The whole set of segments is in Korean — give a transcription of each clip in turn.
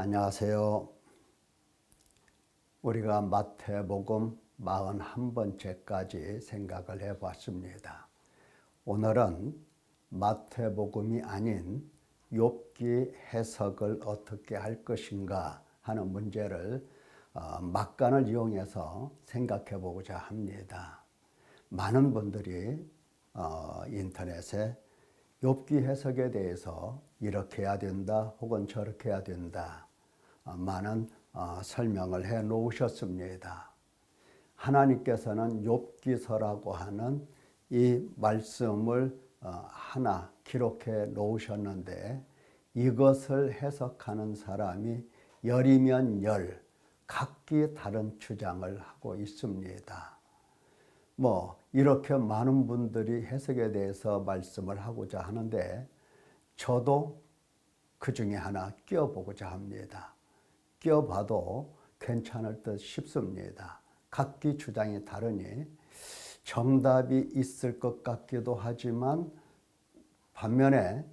안녕하세요. 우리가 마태복음 41번째까지 생각을 해봤습니다. 오늘은 마태복음이 아닌 욥기 해석을 어떻게 할 것인가 하는 문제를 막간을 이용해서 생각해 보고자 합니다. 많은 분들이 인터넷에 욥기 해석에 대해서 이렇게 해야 된다 혹은 저렇게 해야 된다 많은 설명을 해 놓으셨습니다. 하나님께서는 욥기서라고 하는 이 말씀을 하나 기록해 놓으셨는데 이것을 해석하는 사람이 열이면 열 각기 다른 주장을 하고 있습니다. 이렇게 많은 분들이 해석에 대해서 말씀을 하고자 하는데 저도 그 중에 하나 끼워보고자 합니다. 끼워봐도 괜찮을 듯 싶습니다. 각기 주장이 다르니 정답이 있을 것 같기도 하지만 반면에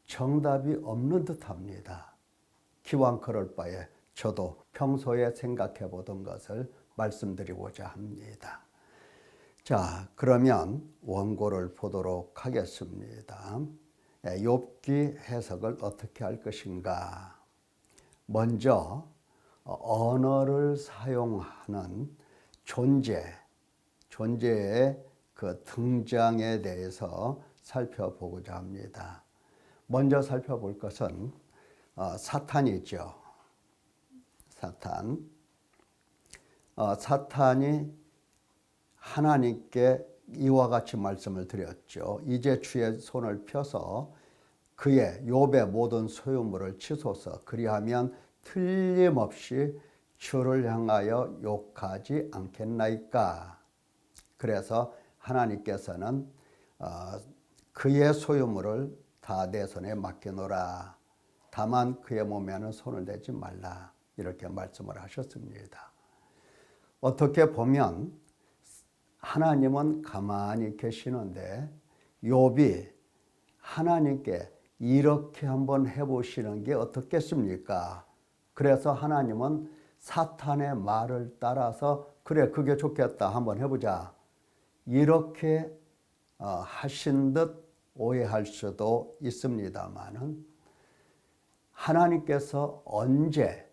정답이 없는 듯 합니다. 기왕 그럴 바에 저도 평소에 생각해 보던 것을 말씀드리고자 합니다. 자, 그러면 원고를 보도록 하겠습니다. 욥기 해석을 어떻게 할 것인가? 먼저 언어를 사용하는 존재의 그 등장에 대해서 살펴보고자 합니다. 먼저 살펴볼 것은 사탄이죠. 사탄이 하나님께 이와 같이 말씀을 드렸죠. 이제 주의 손을 펴서 그의 욥의 모든 소유물을 치소서. 그리하면 틀림없이 주를 향하여 욕하지 않겠나이까. 그래서 하나님께서는 그의 소유물을 다 내 손에 맡겨놓으라. 다만 그의 몸에는 손을 대지 말라. 이렇게 말씀을 하셨습니다. 어떻게 보면 하나님은 가만히 계시는데 욥이 하나님께 이렇게 한번 해보시는 게 어떻겠습니까? 그래서 하나님은 사탄의 말을 따라서 그래 그게 좋겠다 한번 해보자 이렇게 하신 듯 오해할 수도 있습니다만은 하나님께서 언제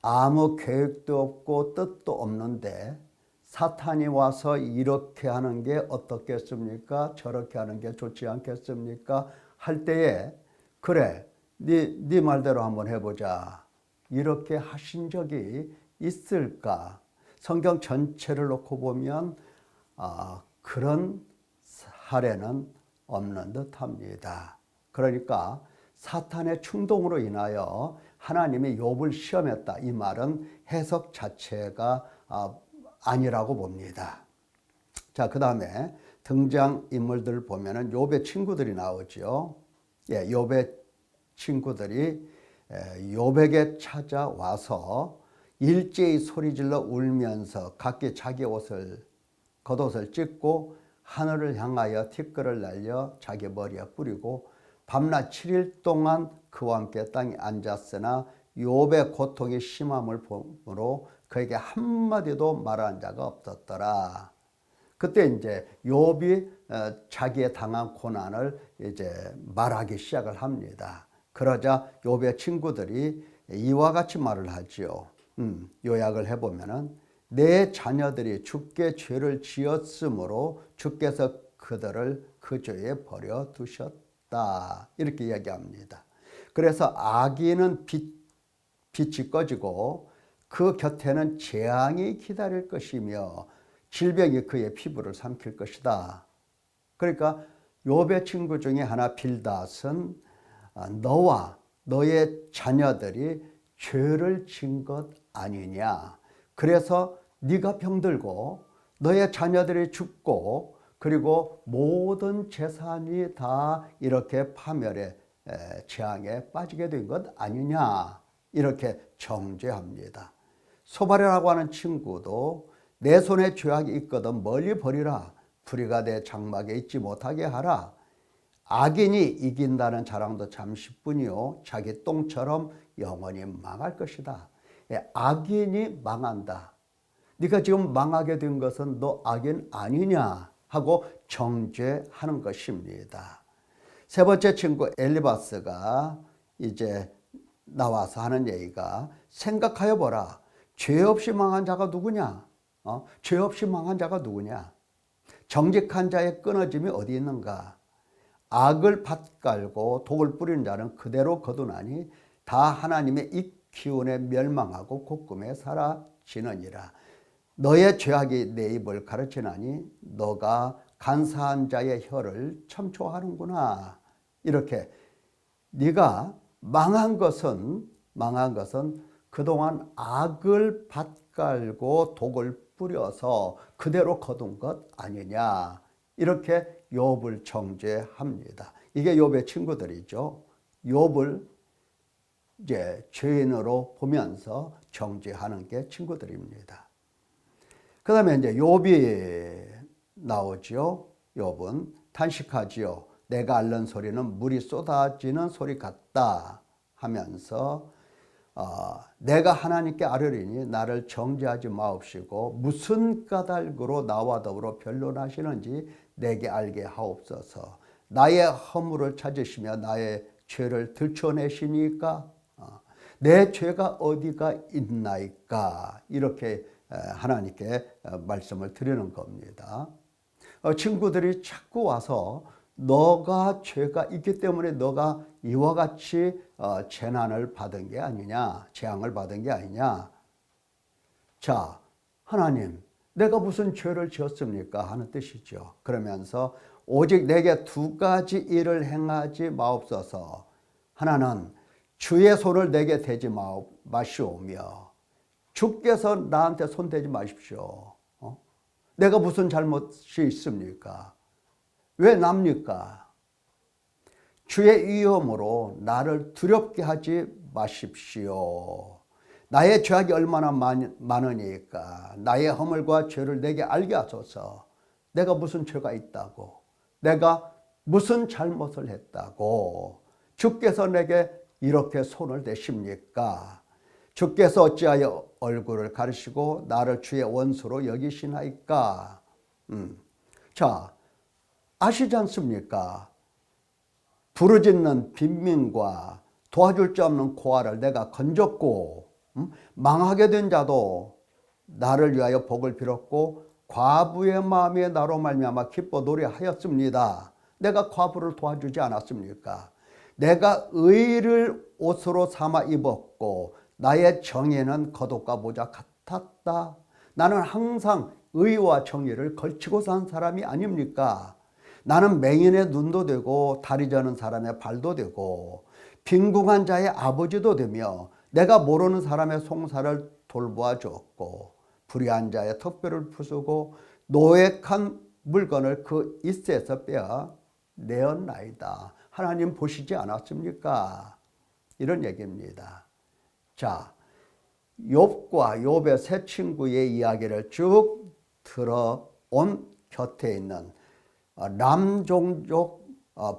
아무 계획도 없고 뜻도 없는데 사탄이 와서 이렇게 하는 게 어떻겠습니까? 저렇게 하는 게 좋지 않겠습니까? 할 때에 그래 네 말대로 한번 해보자 이렇게 하신 적이 있을까? 성경 전체를 놓고 보면 그런 사례는 없는 듯합니다. 그러니까 사탄의 충동으로 인하여 하나님이 욥을 시험했다. 이 말은 해석 자체가 아니라고 봅니다. 자, 그 다음에 등장인물들 보면은 욥의 친구들이 나오죠. 욥의 친구들이 욥에게 찾아와서 일제히 소리질러 울면서 각기 자기 겉옷을 찢고 하늘을 향하여 티끌을 날려 자기 머리에 뿌리고 밤낮 7일 동안 그와 함께 땅에 앉았으나 욥의 고통이 심함을 보므로 그에게 한마디도 말하는 자가 없었더라. 그때 이제 욥이 자기의 당한 고난을 이제 말하기 시작을 합니다. 그러자 욥의 친구들이 이와 같이 말을 하지요. 요약을 해보면은 내 자녀들이 주께 죄를 지었으므로 주께서 그들을 그 죄에 버려 두셨다. 이렇게 이야기합니다. 그래서 아기는 빛이 꺼지고 그 곁에는 재앙이 기다릴 것이며 질병이 그의 피부를 삼킬 것이다. 그러니까 욥의 친구 중에 하나 빌닷은 너와 너의 자녀들이 죄를 진 것 아니냐. 그래서 네가 병들고 너의 자녀들이 죽고 그리고 모든 재산이 다 이렇게 파멸의 재앙에 빠지게 된 것 아니냐. 이렇게 정죄합니다. 소발이라고 하는 친구도 내 손에 죄악이 있거든 멀리 버리라. 불의가 내 장막에 있지 못하게 하라. 악인이 이긴다는 자랑도 잠시뿐이요 자기 똥처럼 영원히 망할 것이다. 악인이 망한다. 네가 지금 망하게 된 것은 너 악인 아니냐 하고 정죄하는 것입니다. 세 번째 친구 엘리바스가 이제 나와서 하는 얘기가 생각하여 보라. 죄 없이 망한 자가 누구냐? 죄 없이 망한 자가 누구냐? 정직한 자의 끊어짐이 어디 있는가? 악을 밭갈고 독을 뿌리는 자는 그대로 거두나니 다 하나님의 이 기운에 멸망하고 곶금에 사라지느니라. 너의 죄악이 내 입을 가르치나니 너가 간사한 자의 혀를 첨초하는구나. 이렇게 네가 망한 것은 그동안 악을 밭갈고 독을 뿌려서 그대로 거둔 것 아니냐. 이렇게 욥을 정죄합니다. 이게 욥의 친구들이죠. 욥을 이제 죄인으로 보면서 정죄하는 게 친구들입니다. 그 다음에 이제 욥이 나오죠. 욥은 탄식하지요. 내가 앓는 소리는 물이 쏟아지는 소리 같다 하면서 내가 하나님께 아뢰리니 나를 정죄하지 마옵시고 무슨 까닭으로 나와 더불어 변론하시는지 내게 알게 하옵소서. 나의 허물을 찾으시며 나의 죄를 들춰내시니까 내 죄가 어디가 있나이까. 이렇게 하나님께 말씀을 드리는 겁니다. 친구들이 자꾸 와서 너가 죄가 있기 때문에 너가 이와 같이 재난을 받은 게 아니냐, 재앙을 받은 게 아니냐. 자, 하나님, 내가 무슨 죄를 지었습니까? 하는 뜻이죠. 그러면서 오직 내게 두 가지 일을 행하지 마옵소서. 하나는 주의 손을 내게 대지 마시오며 주께서 나한테 손 대지 마십시오. 내가 무슨 잘못이 있습니까? 왜 납니까? 주의 위엄으로 나를 두렵게 하지 마십시오. 나의 죄악이 얼마나 많으니까 나의 허물과 죄를 내게 알게 하소서. 내가 무슨 죄가 있다고, 내가 무슨 잘못을 했다고 주께서 내게 이렇게 손을 대십니까? 주께서 어찌하여 얼굴을 가리시고 나를 주의 원수로 여기시나이까? 자, 아시지 않습니까? 부르짖는 빈민과 도와줄 자 없는 고아를 내가 건졌고 망하게 된 자도 나를 위하여 복을 빌었고 과부의 마음이 나로 말미암아 기뻐 노래하였습니다. 내가 과부를 도와주지 않았습니까? 내가 의를 옷으로 삼아 입었고 나의 정의는 겉옷과 모자 같았다. 나는 항상 의와 정의를 걸치고 산 사람이 아닙니까? 나는 맹인의 눈도 되고 다리 저는 사람의 발도 되고 빈궁한 자의 아버지도 되며 내가 모르는 사람의 송사를 돌보아 주었고 불의한 자의 턱뼈를 부수고 노획한 물건을 그 이새에서 빼어 내었나이다. 하나님 보시지 않았습니까? 이런 얘기입니다. 자, 욥과 욥의 세 친구의 이야기를 쭉 들어온 곁에 있는 람종족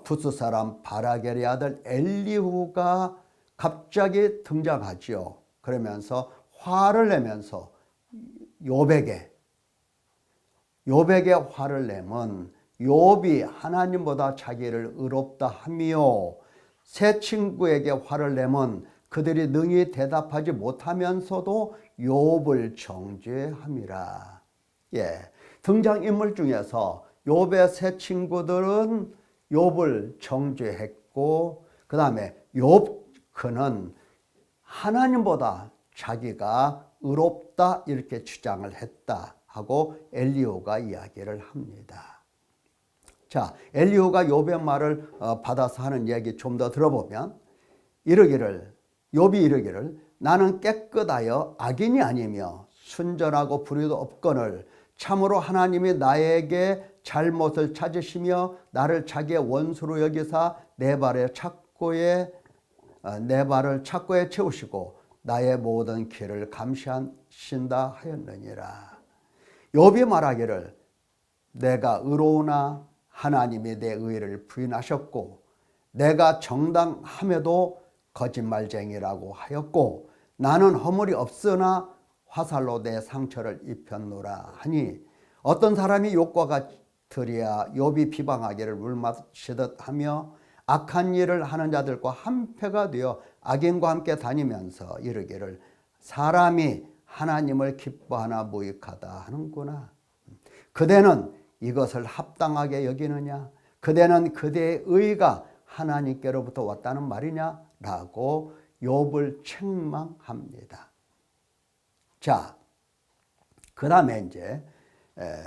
부스 사람 바라겔의 아들 엘리후가 갑자기 등장하지요. 그러면서 화를 내면서 욥에게 화를 내면 욥이 하나님보다 자기를 의롭다 하며 세 친구에게 화를 내면 그들이 능히 대답하지 못하면서도 욥을 정죄함이라. 등장인물 중에서 욥의 세 친구들은 욥을 정죄했고 그 다음에 그는 하나님보다 자기가 의롭다 이렇게 주장을 했다 하고 엘리후가 이야기를 합니다. 자, 엘리후가 욥의 말을 받아서 하는 이야기 좀 더 들어보면 욥이 이르기를 나는 깨끗하여 악인이 아니며 순전하고 불의도 없거늘 참으로 하나님이 나에게 잘못을 찾으시며 나를 자기의 원수로 여기사 내 발을 착고에 채우시고 나의 모든 길을 감시하신다 하였느니라. 욥이 말하기를 내가 의로우나 하나님이 내 의를 부인하셨고 내가 정당함에도 거짓말쟁이라고 하였고 나는 허물이 없으나 화살로 내 상처를 입혔노라 하니 어떤 사람이 욥과 같으랴 욥이 비방하기를 물 마시듯 하며 악한 일을 하는 자들과 한패가 되어 악인과 함께 다니면서 이르기를 사람이 하나님을 기뻐하나 무익하다 하는구나. 그대는 이것을 합당하게 여기느냐? 그대는 그대의 의가 하나님께로부터 왔다는 말이냐? 라고 욥을 책망합니다. 자, 그 다음에 이제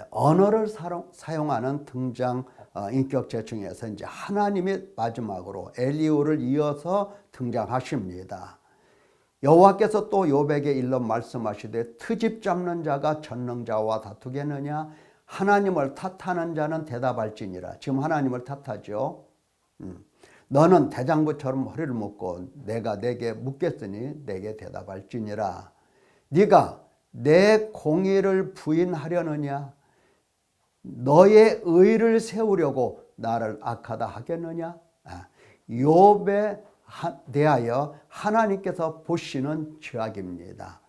언어를 사용하는 등장 인격체 중에서 이제 하나님이 마지막으로 엘리후를 이어서 등장하십니다. 여호와께서 또 욥에게 일러 말씀하시되 트집 잡는 자가 전능자와 다투겠느냐? 하나님을 탓하는 자는 대답할지니라. 지금 하나님을 탓하죠. 너는 대장부처럼 허리를 묶고 내가 내게 묻겠으니 내게 대답할지니라. 네가 내 공의를 부인하려느냐? 너의 의를 세우려고 나를 악하다 하겠느냐? 욥에 대하여 하나님께서 보시는 죄악입니다.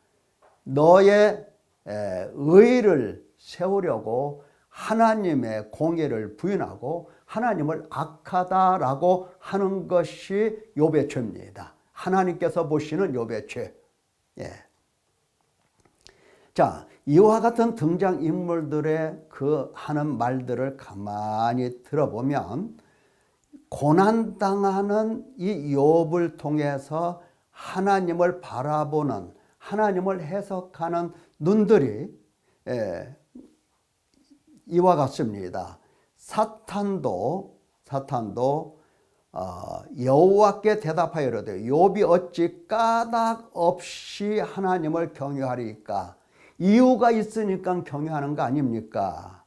너의 의를 세우려고 하나님의 공의를 부인하고 하나님을 악하다라고 하는 것이 욥의 죄입니다. 하나님께서 보시는 욥의 죄. 예. 자, 이와 같은 등장인물들의 그 하는 말들을 가만히 들어보면 고난당하는 이 욥을 통해서 하나님을 바라보는, 하나님을 해석하는 눈들이 이와 같습니다. 사탄도 여호와께 대답하여 이르되 욥이 어찌 까닭 없이 하나님을 경외하리까? 이유가 있으니까 경외하는 거 아닙니까?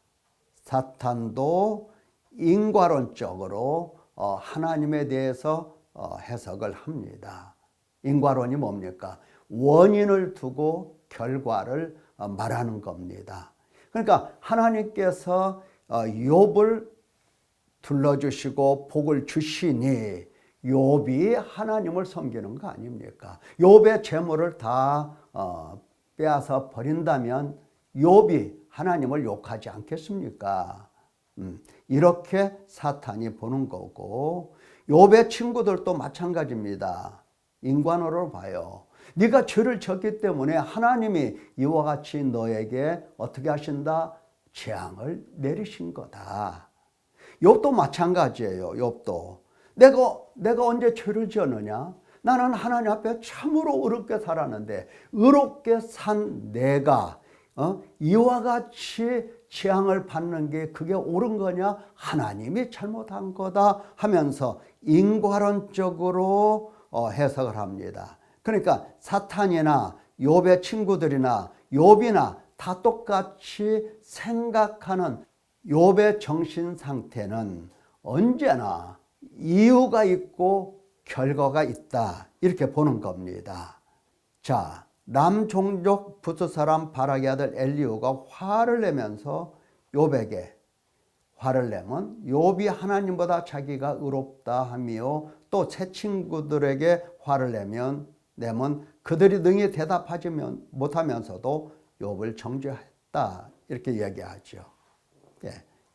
사탄도 인과론적으로 하나님에 대해서 해석을 합니다. 인과론이 뭡니까? 원인을 두고 결과를 말하는 겁니다. 그러니까 하나님께서 욥을 둘러주시고 복을 주시니 욥이 하나님을 섬기는 거 아닙니까? 욥의 재물을 다 빼앗아 버린다면 욥이 하나님을 욕하지 않겠습니까? 이렇게 사탄이 보는 거고 욥의 친구들도 마찬가지입니다. 인간으로 봐요. 네가 죄를 졌기 때문에 하나님이 이와 같이 너에게 어떻게 하신다? 재앙을 내리신 거다. 욥도 마찬가지예요. 욥도 내가 언제 죄를 지었느냐? 나는 하나님 앞에 참으로 의롭게 살았는데 의롭게 산 내가 이와 같이 재앙을 받는 게 그게 옳은 거냐? 하나님이 잘못한 거다 하면서 인과론적으로 해석을 합니다. 그러니까 사탄이나 욥의 친구들이나 욥이나 다 똑같이 생각하는 욥의 정신 상태는 언제나 이유가 있고 결과가 있다 이렇게 보는 겁니다. 자, 남종족 부스사람 바락의 아들 엘리후가 화를 내면서 욥에게 화를 내면 욥이 하나님보다 자기가 의롭다 하며 또 새 친구들에게 화를 내면 그들이 능히 대답하지 못하면서도 욥을 정죄했다 이렇게 이야기하죠.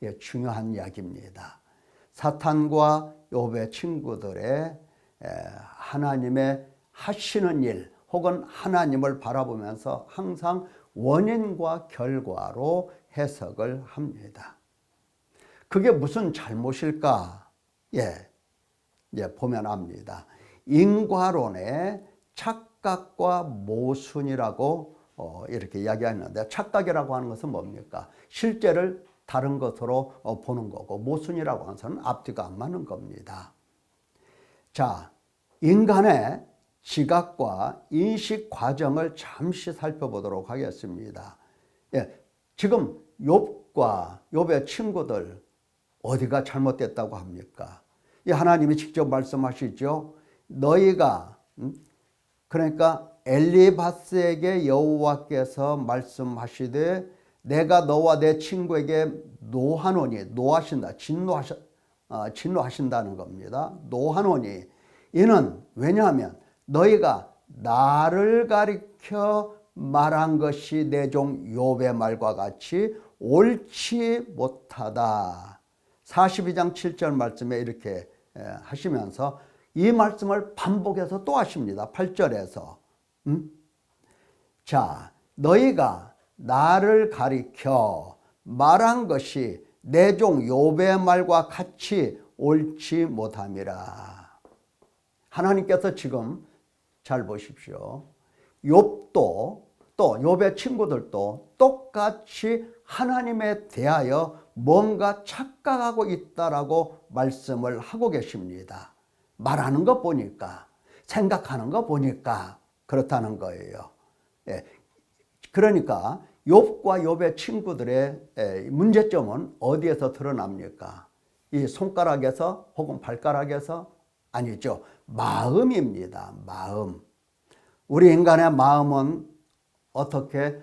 예, 중요한 이야기입니다. 사탄과 욥의 친구들의 하나님의 하시는 일 혹은 하나님을 바라보면서 항상 원인과 결과로 해석을 합니다. 그게 무슨 잘못일까? 보면 압니다. 인과론의 착각과 모순이라고 이렇게 이야기하는데 착각이라고 하는 것은 뭡니까? 실제를 다른 것으로 보는 거고 모순이라고 하는 것은 앞뒤가 안 맞는 겁니다. 자, 인간의 지각과 인식 과정을 잠시 살펴보도록 하겠습니다. 지금 욥과 욥의 친구들 어디가 잘못됐다고 합니까? 하나님이 직접 말씀하시죠. 너희가 그러니까 엘리바스에게 여호와께서 말씀하시되 내가 너와 내 친구에게 노하노니 노하신다 진노하신다는 겁니다. 노하노니 이는 왜냐하면 너희가 나를 가리켜 말한 것이 내 종 욥의 말과 같이 옳지 못하다. 42장 7절 말씀에 이렇게 하시면서 이 말씀을 반복해서 또 하십니다. 8절에서 자, 너희가 나를 가리켜 말한 것이 내 종 욥의 말과 같이 옳지 못함이라. 하나님께서 지금 잘 보십시오. 욥도 또 욥의 친구들도 똑같이 하나님에 대하여 뭔가 착각하고 있다라고 말씀을 하고 계십니다. 말하는 거 보니까, 생각하는 거 보니까 그렇다는 거예요. 예. 그러니까 욥과 욥의 친구들의 문제점은 어디에서 드러납니까? 이 손가락에서 혹은 발가락에서? 아니죠. 마음입니다. 마음. 우리 인간의 마음은 어떻게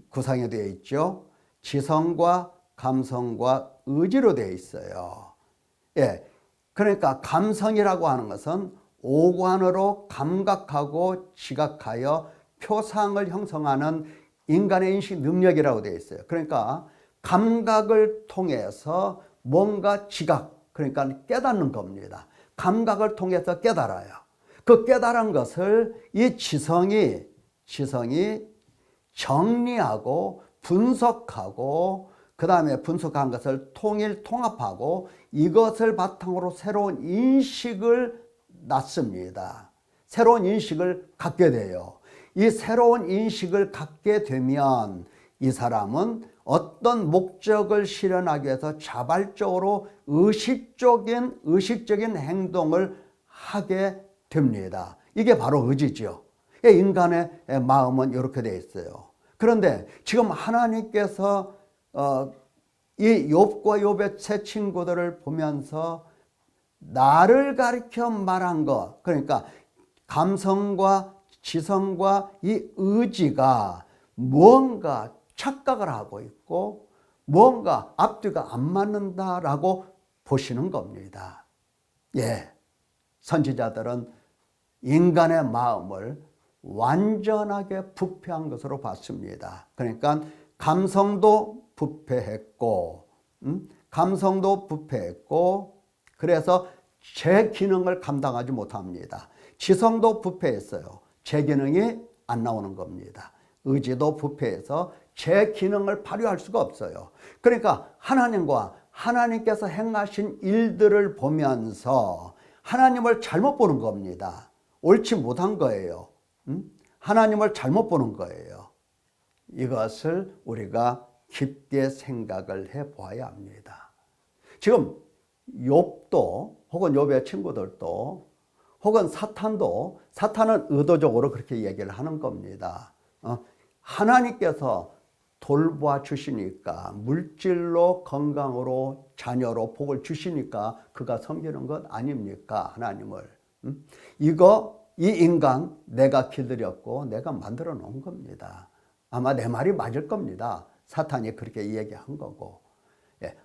구성이 되어 있죠? 지성과 감성과 의지로 되어 있어요. 예. 그러니까 감성이라고 하는 것은 오관으로 감각하고 지각하여 표상을 형성하는 인간의 인식 능력이라고 되어 있어요. 그러니까 감각을 통해서 뭔가 지각, 그러니까 깨닫는 겁니다. 감각을 통해서 깨달아요. 그 깨달은 것을 이 지성이 정리하고 분석하고 그 다음에 분석한 것을 통합하고 이것을 바탕으로 새로운 인식을 낳습니다. 새로운 인식을 갖게 돼요. 이 새로운 인식을 갖게 되면 이 사람은 어떤 목적을 실현하기 위해서 자발적으로 의식적인 행동을 하게 됩니다. 이게 바로 의지죠. 인간의 마음은 이렇게 되어 있어요. 그런데 지금 하나님께서 이 욥과 욥의 세 친구들을 보면서 나를 가리켜 말한 것, 그러니까 감성과 지성과 이 의지가 무언가 착각을 하고 있고 뭔가 앞뒤가 안 맞는다라고 보시는 겁니다. 예, 선지자들은 인간의 마음을 완전하게 부패한 것으로 봤습니다. 그러니까 감성도 부패했고 그래서 제 기능을 감당하지 못합니다. 지성도 부패했어요. 제 기능이 안 나오는 겁니다. 의지도 부패해서 제 기능을 발휘할 수가 없어요. 그러니까 하나님과 하나님께서 행하신 일들을 보면서 하나님을 잘못 보는 겁니다. 옳지 못한 거예요. 하나님을 잘못 보는 거예요. 이것을 우리가 깊게 생각을 해 보아야 합니다. 지금 욥도 혹은 욥의 친구들도 혹은 사탄은 의도적으로 그렇게 얘기를 하는 겁니다. 하나님께서 돌봐 주시니까 물질로 건강으로 자녀로 복을 주시니까 그가 섬기는 것 아닙니까? 하나님을. 이 인간 내가 길들였고 내가 만들어 놓은 겁니다. 아마 내 말이 맞을 겁니다. 사탄이 그렇게 얘기한 거고.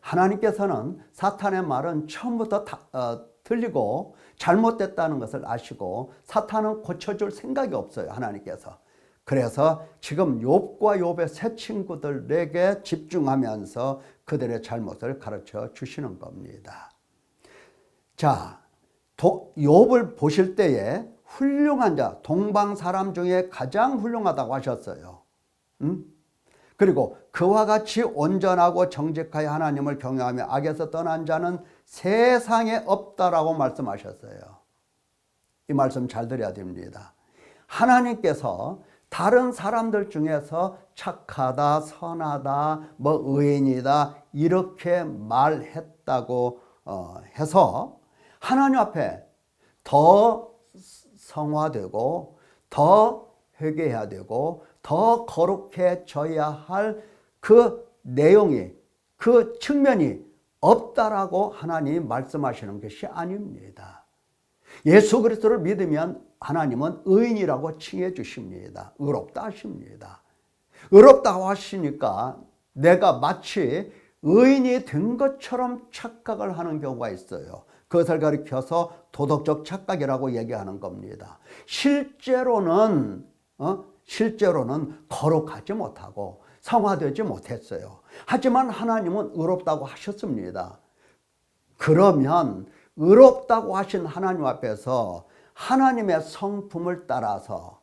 하나님께서는 사탄의 말은 처음부터 틀리고 잘못됐다는 것을 아시고 사탄은 고쳐줄 생각이 없어요. 하나님께서. 그래서 지금 욥과 욥의 세 친구들에게 집중하면서 그들의 잘못을 가르쳐 주시는 겁니다. 자, 욥을 보실 때에 훌륭한 자, 동방 사람 중에 가장 훌륭하다고 하셨어요. 그리고 그와 같이 온전하고 정직하여 하나님을 경외하며 악에서 떠난 자는 세상에 없다라고 말씀하셨어요. 이 말씀 잘 들어야 됩니다. 하나님께서 다른 사람들 중에서 착하다, 선하다, 의인이다 이렇게 말했다고 해서 하나님 앞에 더 성화되고 더 회개해야 되고 더 거룩해져야 할 그 내용이, 그 측면이 없다라고 하나님이 말씀하시는 것이 아닙니다. 예수 그리스도를 믿으면 하나님은 의인이라고 칭해 주십니다. 의롭다 하십니다. 의롭다고 하시니까 내가 마치 의인이 된 것처럼 착각을 하는 경우가 있어요. 그것을 가리켜서 도덕적 착각이라고 얘기하는 겁니다. 실제로는 거룩하지 못하고 성화되지 못했어요. 하지만 하나님은 의롭다고 하셨습니다. 그러면 의롭다고 하신 하나님 앞에서 하나님의 성품을 따라서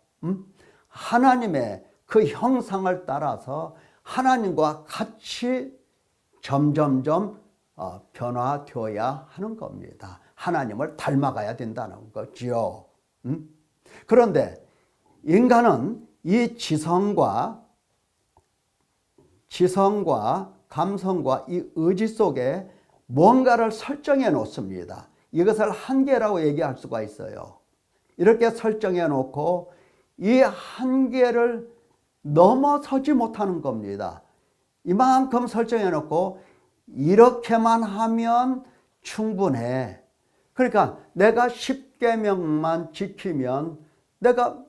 하나님의 그 형상을 따라서 하나님과 같이 점점점 변화되어야 하는 겁니다. 하나님을 닮아가야 된다는 거지요. 그런데 인간은 이 지성과 감성과 이 의지 속에 뭔가를 설정해 놓습니다. 이것을 한계라고 얘기할 수가 있어요. 이렇게 설정해 놓고 이 한계를 넘어서지 못하는 겁니다. 이만큼 설정해 놓고 이렇게만 하면 충분해. 그러니까 내가 10계명만 지키면 내가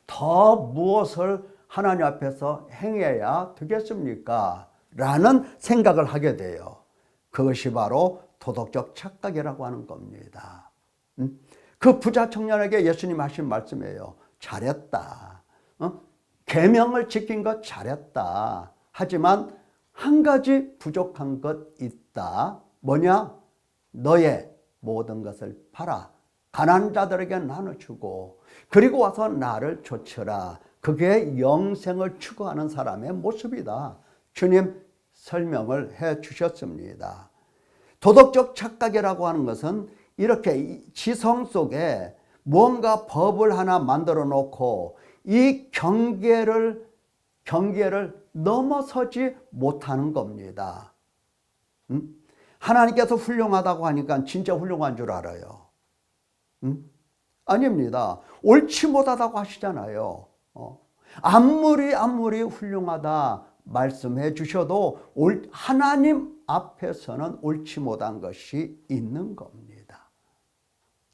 더 무엇을 하나님 앞에서 행해야 되겠습니까? 라는 생각을 하게 돼요. 그것이 바로 도덕적 착각이라고 하는 겁니다. 그 부자 청년에게 예수님 하신 말씀이에요. 잘했다. 계명을 지킨 것 잘했다. 하지만 한 가지 부족한 것 있다. 뭐냐? 너의 모든 것을 팔아 가난한 자들에게 나눠주고 그리고 와서 나를 좇으라. 그게 영생을 추구하는 사람의 모습이다. 주님 설명을 해 주셨습니다. 도덕적 착각이라고 하는 것은 이렇게 지성 속에 뭔가 법을 하나 만들어 놓고 이 경계를 넘어서지 못하는 겁니다. 하나님께서 훌륭하다고 하니까 진짜 훌륭한 줄 알아요. 아닙니다. 옳지 못하다고 하시잖아요. 아무리 훌륭하다 말씀해 주셔도 하나님 앞에서는 옳지 못한 것이 있는 겁니다.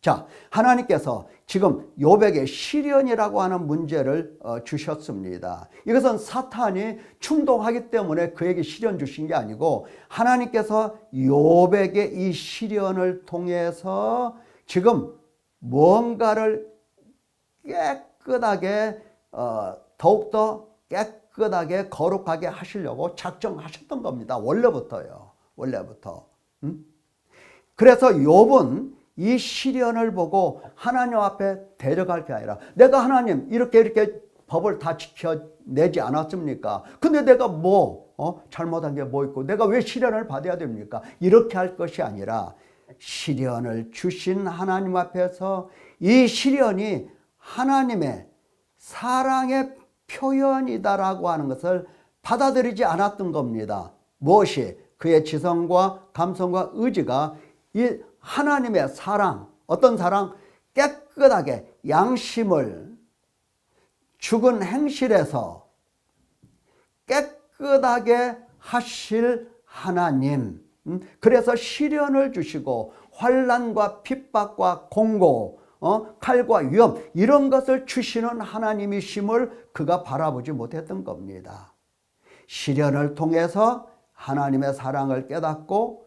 자, 하나님께서 지금 욥에게 시련이라고 하는 문제를 주셨습니다. 이것은 사탄이 충동하기 때문에 그에게 시련 주신 게 아니고 하나님께서 욥에게 이 시련을 통해서 지금 뭔가를 깨끗하게 더욱더 깨끗하게 거룩하게 하시려고 작정하셨던 겁니다. 원래부터요. 원래부터. 그래서 욥은 이 시련을 보고 하나님 앞에 데려갈 게 아니라 내가 하나님 이렇게 법을 다 지켜내지 않았습니까? 근데 내가 잘못한 게 뭐 있고 내가 왜 시련을 받아야 됩니까? 이렇게 할 것이 아니라 시련을 주신 하나님 앞에서 이 시련이 하나님의 사랑의 표현이다라고 하는 것을 받아들이지 않았던 겁니다. 무엇이? 그의 지성과 감성과 의지가 이 하나님의 사랑, 어떤 사랑? 깨끗하게 양심을 죽은 행실에서 깨끗하게 하실 하나님. 그래서 시련을 주시고 환난과 핍박과 공고, 칼과 위험 이런 것을 주시는 하나님이심을 그가 바라보지 못했던 겁니다. 시련을 통해서 하나님의 사랑을 깨닫고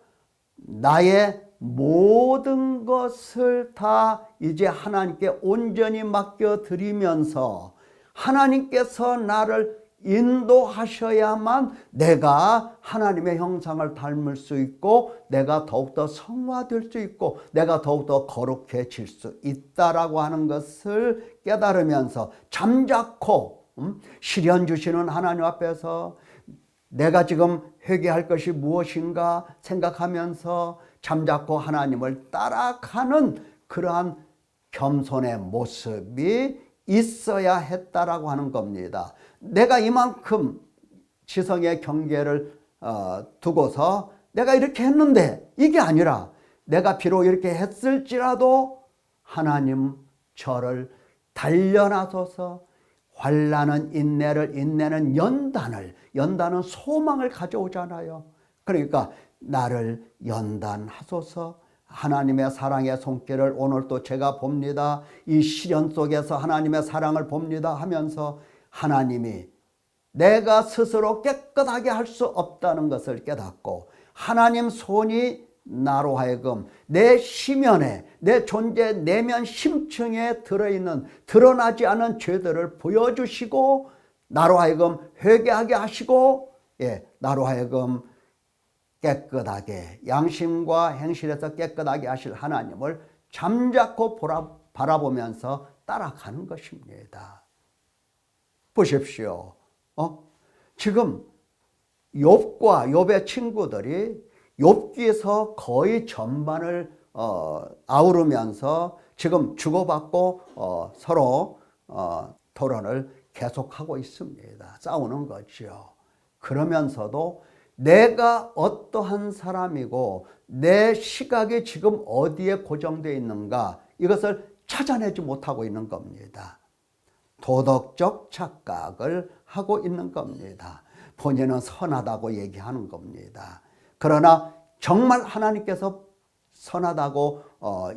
나의 모든 것을 다 이제 하나님께 온전히 맡겨드리면서 하나님께서 나를 인도하셔야만 내가 하나님의 형상을 닮을 수 있고 내가 더욱더 성화될 수 있고 내가 더욱더 거룩해질 수 있다라고 하는 것을 깨달으면서 잠자코 시련 주시는 하나님 앞에서 내가 지금 회개할 것이 무엇인가 생각하면서 잠자코 하나님을 따라가는 그러한 겸손의 모습이 있어야 했다라고 하는 겁니다. 내가 이만큼 지성의 경계를 두고서 내가 이렇게 했는데 이게 아니라 내가 비록 이렇게 했을지라도 하나님 저를 단련하소서. 환난은 인내를, 인내는 연단은 소망을 가져오잖아요. 그러니까 나를 연단하소서. 하나님의 사랑의 손길을 오늘 또 제가 봅니다. 이 시련 속에서 하나님의 사랑을 봅니다 하면서 하나님이 내가 스스로 깨끗하게 할 수 없다는 것을 깨닫고 하나님 손이 나로 하여금 내 심연에, 내 존재 내면 심층에 들어있는 드러나지 않은 죄들을 보여주시고 나로 하여금 회개하게 하시고, 나로 하여금 깨끗하게 양심과 행실에서 깨끗하게 하실 하나님을 잠자코 바라보면서 따라가는 것입니다. 보십시오. 지금 욥과 욥의 친구들이 욥기에서 거의 전반을 아우르면서 지금 주고받고 서로 토론을 계속하고 있습니다. 싸우는 거죠. 그러면서도 내가 어떠한 사람이고 내 시각이 지금 어디에 고정되어 있는가, 이것을 찾아내지 못하고 있는 겁니다. 도덕적 착각을 하고 있는 겁니다. 본인은 선하다고 얘기하는 겁니다. 그러나 정말 하나님께서 선하다고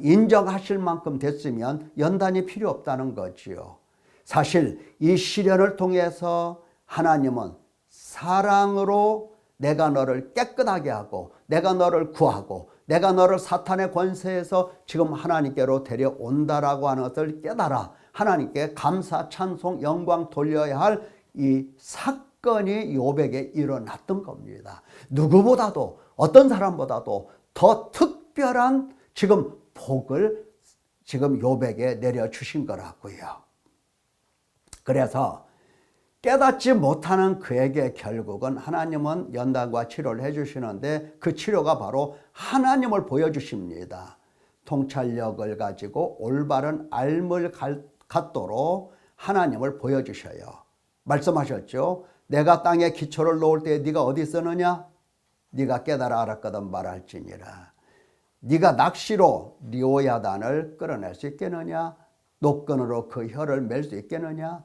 인정하실 만큼 됐으면 연단이 필요 없다는 거지요. 사실 이 시련을 통해서 하나님은 사랑으로 내가 너를 깨끗하게 하고 내가 너를 구하고 내가 너를 사탄의 권세에서 지금 하나님께로 데려온다라고 하는 것을 깨달아 하나님께 감사, 찬송, 영광 돌려야 할 이 사건이 욥에게 일어났던 겁니다. 누구보다도, 어떤 사람보다도 더 특별한 지금 복을 지금 욥에게 내려주신 거라고요. 그래서 깨닫지 못하는 그에게 결국은 하나님은 연단과 치료를 해주시는데 그 치료가 바로 하나님을 보여주십니다. 통찰력을 가지고 올바른 알을 갖도록 하나님을 보여주셔요. 말씀하셨죠. 내가 땅에 기초를 놓을 때 네가 어디 있었느냐? 네가 깨달아 알았거든 말할지니라. 네가 낚시로 리오야단을 끌어낼 수 있겠느냐? 노끈으로 그 혀를 맬 수 있겠느냐?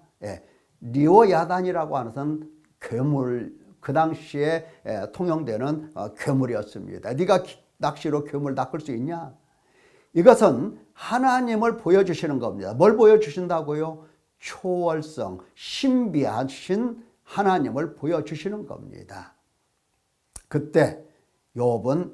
리오야단이라고 하는 것은 괴물, 그 당시에 통용되는 괴물이었습니다. 네가 낚시로 괴물 낚을 수 있냐? 이것은 하나님을 보여주시는 겁니다. 뭘 보여주신다고요? 초월성, 신비하신 하나님을 보여주시는 겁니다. 그때 욥은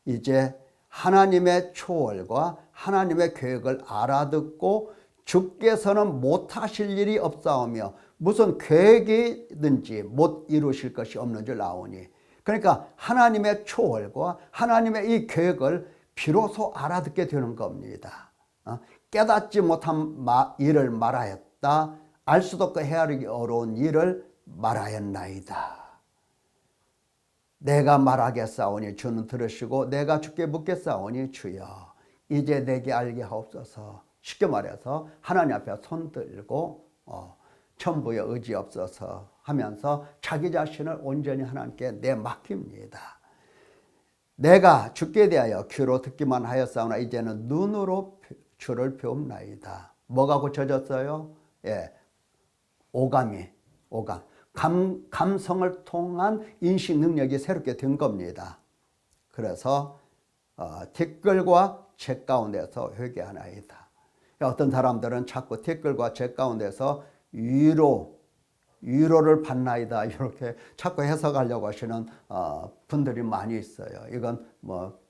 이제 하나님의 초월과 하나님의 계획을 알아듣고 주께서는 못하실 일이 없사오며 무슨 계획이든지 못 이루실 것이 없는 줄 아오니, 그러니까 하나님의 초월과 하나님의 이 계획을 비로소 알아듣게 되는 겁니다. 깨닫지 못한 일을 말하였다. 알 수도 없고 헤아리기 어려운 일을 말하였나이다. 내가 말하겠사오니 주는 들으시고 내가 주께 묻겠사오니 주여 이제 내게 알게 하옵소서. 쉽게 말해서 하나님 앞에 손 들고 천부에 의지 없어서 하면서 자기 자신을 온전히 하나님께 내맡깁니다. 내가 주께 대하여 귀로 듣기만 하였사오나 이제는 눈으로 주를 배웁나이다. 뭐가 고쳐졌어요? 오감. 감성을 통한 인식 능력이 새롭게 된 겁니다. 그래서 티끌과 재 가운데서 회개하나이다. 어떤 사람들은 자꾸 티끌과 재 가운데서 위로를 받나이다 이렇게 자꾸 해석하려고 하시는 분들이 많이 있어요. 이건 뭐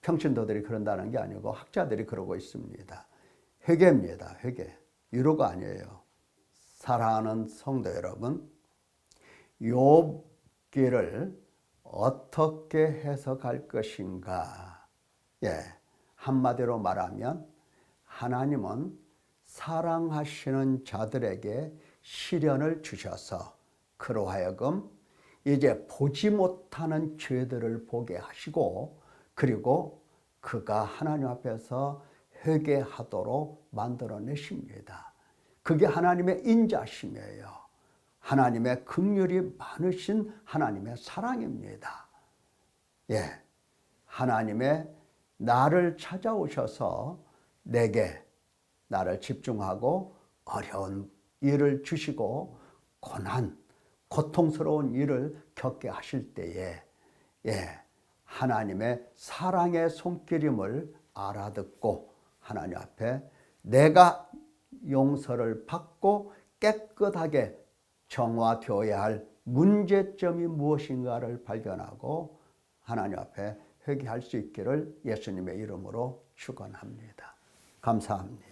평신도들이 그런다는 게 아니고 학자들이 그러고 있습니다. 회개입니다. 회개. 위로가 아니에요. 사랑하는 성도 여러분, 욥기를 어떻게 해석할 것인가? 한마디로 말하면 하나님은 사랑하시는 자들에게 시련을 주셔서 그로 하여금 이제 보지 못하는 죄들을 보게 하시고, 그리고 그가 하나님 앞에서 회개하도록 만들어내십니다. 그게 하나님의 인자심이에요. 하나님의 긍휼이 많으신 하나님의 사랑입니다. 하나님의 나를 찾아오셔서 내게 나를 집중하고 어려운 일을 주시고 고난, 고통스러운 일을 겪게 하실 때에 하나님의 사랑의 손길임을 알아듣고 하나님 앞에 내가 용서를 받고 깨끗하게 정화되어야 할 문제점이 무엇인가를 발견하고 하나님 앞에 회개할 수 있기를 예수님의 이름으로 축원합니다. 감사합니다.